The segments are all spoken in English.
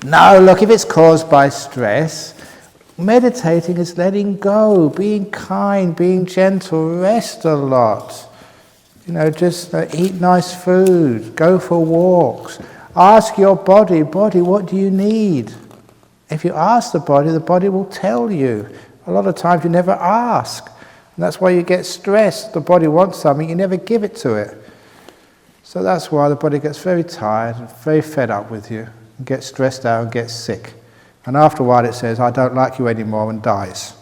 No, look, if it's caused by stress, meditating is letting go, being kind, being gentle, rest a lot. Just eat nice food, go for walks. Ask your body, what do you need? If you ask the body will tell you. A lot of times you never ask. And that's why you get stressed. The body wants something, you never give it to it. So that's why the body gets very tired and very fed up with you, and gets stressed out and gets sick. And after a while it says, I don't like you anymore, and dies.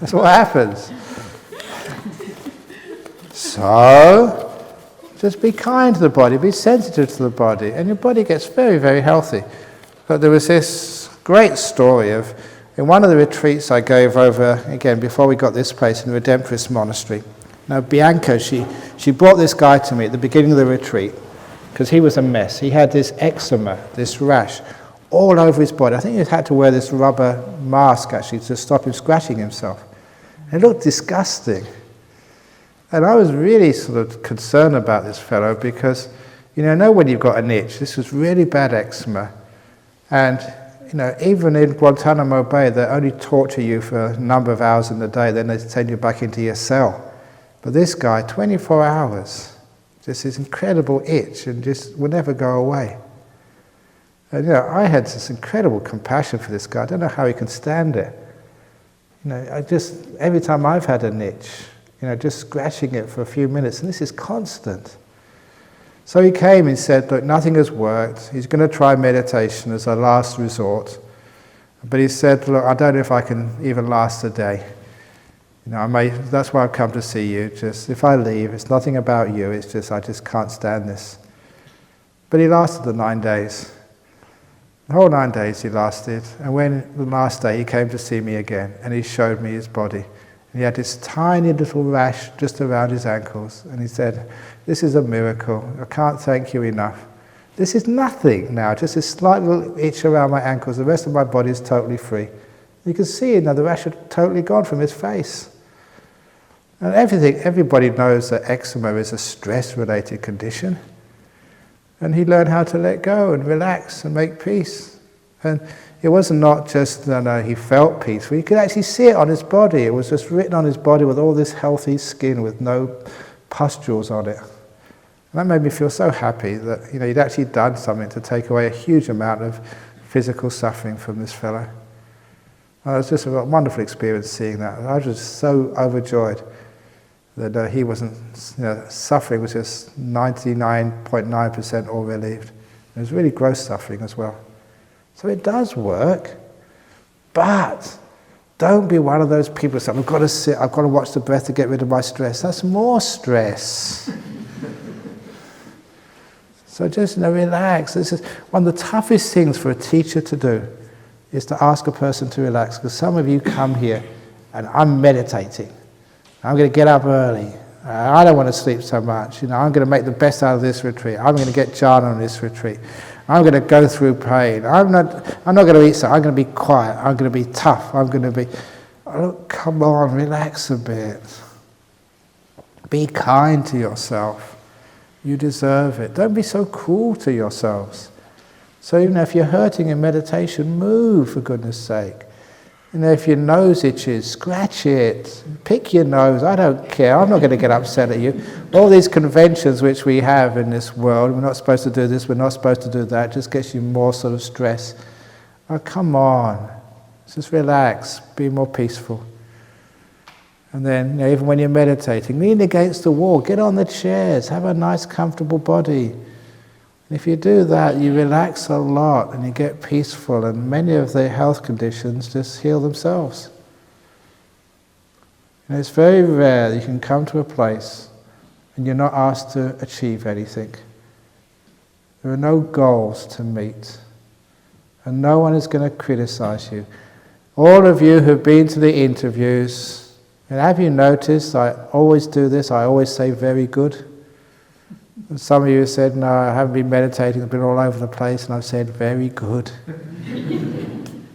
That's what happens. So, just be kind to the body, be sensitive to the body, and your body gets very, very healthy. But there was this great story of, in one of the retreats I gave over, again, before we got this place, in the Redemptorist Monastery. Now, Bianca, she brought this guy to me at the beginning of the retreat, because he was a mess. He had this eczema, this rash, all over his body. I think he had to wear this rubber mask, actually, to stop him scratching himself. And it looked disgusting. And I was really sort of concerned about this fellow because, I know when you've got an itch, this was really bad eczema. And, even in Guantanamo Bay, they only torture you for a number of hours in the day, then they send you back into your cell. But this guy, 24 hours, just this incredible itch and just will never go away. And, I had this incredible compassion for this guy. I don't know how he can stand it. Every time I've had an itch, just scratching it for a few minutes, and this is constant. So he came and said, look, nothing has worked. He's going to try meditation as a last resort. But he said, look, I don't know if I can even last a day. That's why I've come to see you. Just, if I leave, it's nothing about you, it's just, I just can't stand this. But he lasted the 9 days. The whole 9 days he lasted. And when the last day he came to see me again, and he showed me his body. And he had this tiny little rash just around his ankles. And he said, this is a miracle. I can't thank you enough. This is nothing now, just a slight little itch around my ankles. The rest of my body is totally free. You can see now the rash had totally gone from his face. And everybody knows that eczema is a stress-related condition. And he learned how to let go and relax and make peace. And it wasn't not just, he felt peaceful. You could actually see it on his body. It was just written on his body with all this healthy skin with no pustules on it. And that made me feel so happy that, he'd actually done something to take away a huge amount of physical suffering from this fellow. It was just a wonderful experience seeing that. I was just so overjoyed that he wasn't, suffering was just 99.9% all relieved. It was really gross suffering as well. So it does work, but don't be one of those people who say, I've got to sit, I've got to watch the breath to get rid of my stress. That's more stress. So just relax. This is one of the toughest things for a teacher to do, is to ask a person to relax. Because some of you come here and I'm meditating. I'm going to get up early. I don't want to sleep so much. I'm going to make the best out of this retreat. I'm going to get jhana on this retreat. I'm going to go through pain. I'm not going to eat so. I'm going to be quiet. I'm going to be tough. I'm going to be... Oh, come on, relax a bit. Be kind to yourself. You deserve it. Don't be so cruel to yourselves. So even if you're hurting in meditation, move, for goodness sake. If your nose itches, scratch it. Pick your nose. I don't care. I'm not going to get upset at you. All these conventions which we have in this world, we're not supposed to do this, we're not supposed to do that, just gets you more sort of stress. Oh, come on. Just relax. Be more peaceful. And then, even when you're meditating, lean against the wall. Get on the chairs. Have a nice, comfortable body. If you do that, you relax a lot and you get peaceful, and many of the health conditions just heal themselves. And it's very rare that you can come to a place and you're not asked to achieve anything. There are no goals to meet, and no one is going to criticize you. All of you who've been to the interviews, and have you noticed, I always do this, I always say very good. And some of you said, no, I haven't been meditating, I've been all over the place, and I've said, very good.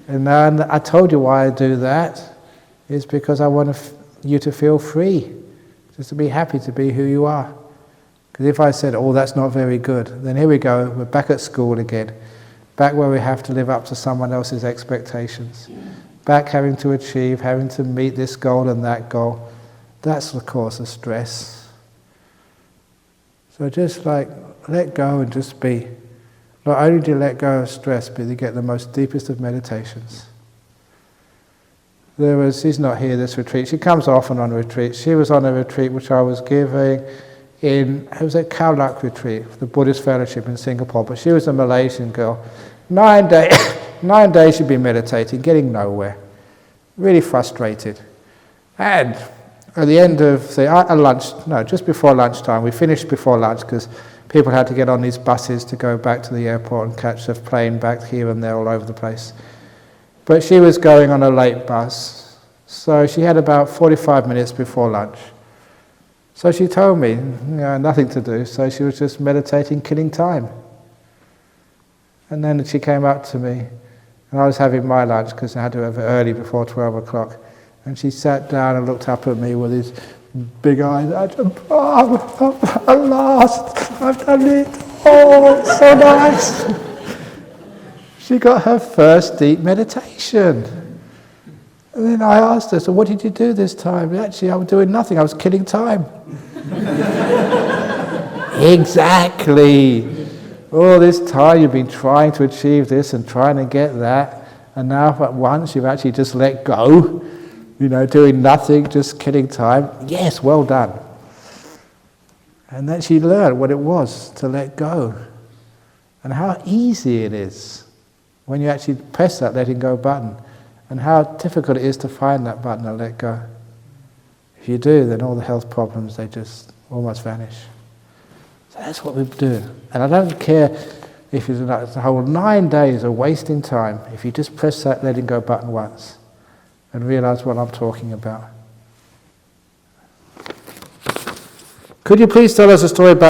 And I told you why I do that. It's because I want you to feel free, just to be happy to be who you are. Because if I said, oh, that's not very good, then here we go, we're back at school again, back where we have to live up to someone else's expectations, back having to achieve, having to meet this goal and that goal. That's the cause of stress. So just like let go and just be. Not only do you let go of stress, but you get the most deepest of meditations. She's not here this retreat, she comes often on retreats. She was on a retreat which I was giving it was a Khao Lak retreat, the Buddhist Fellowship in Singapore, but she was a Malaysian girl. 9 days she'd been meditating, getting nowhere. Really frustrated. And at the end of just before lunchtime, we finished before lunch because people had to get on these buses to go back to the airport and catch a plane back here and there all over the place. But she was going on a late bus, so she had about 45 minutes before lunch. So she told me, nothing to do, so she was just meditating, killing time. And then she came up to me, and I was having my lunch because I had to have it early before 12 o'clock. And she sat down and looked up at me with these big eyes. At last, I've done it. Oh, it's so nice. She got her first deep meditation. And then I asked her, so what did you do this time? Actually, I was doing nothing. I was killing time. Exactly. All this time you've been trying to achieve this and trying to get that. And now at once you've actually just let go. Doing nothing, just killing time. Yes, well done. And then she learned what it was to let go. And how easy it is when you actually press that letting go button. And how difficult it is to find that button and let go. If you do, then all the health problems, they just almost vanish. So that's what we do. And I don't care if the whole 9 days are wasting time if you just press that letting go button once and realize what I'm talking about. Could you please tell us a story about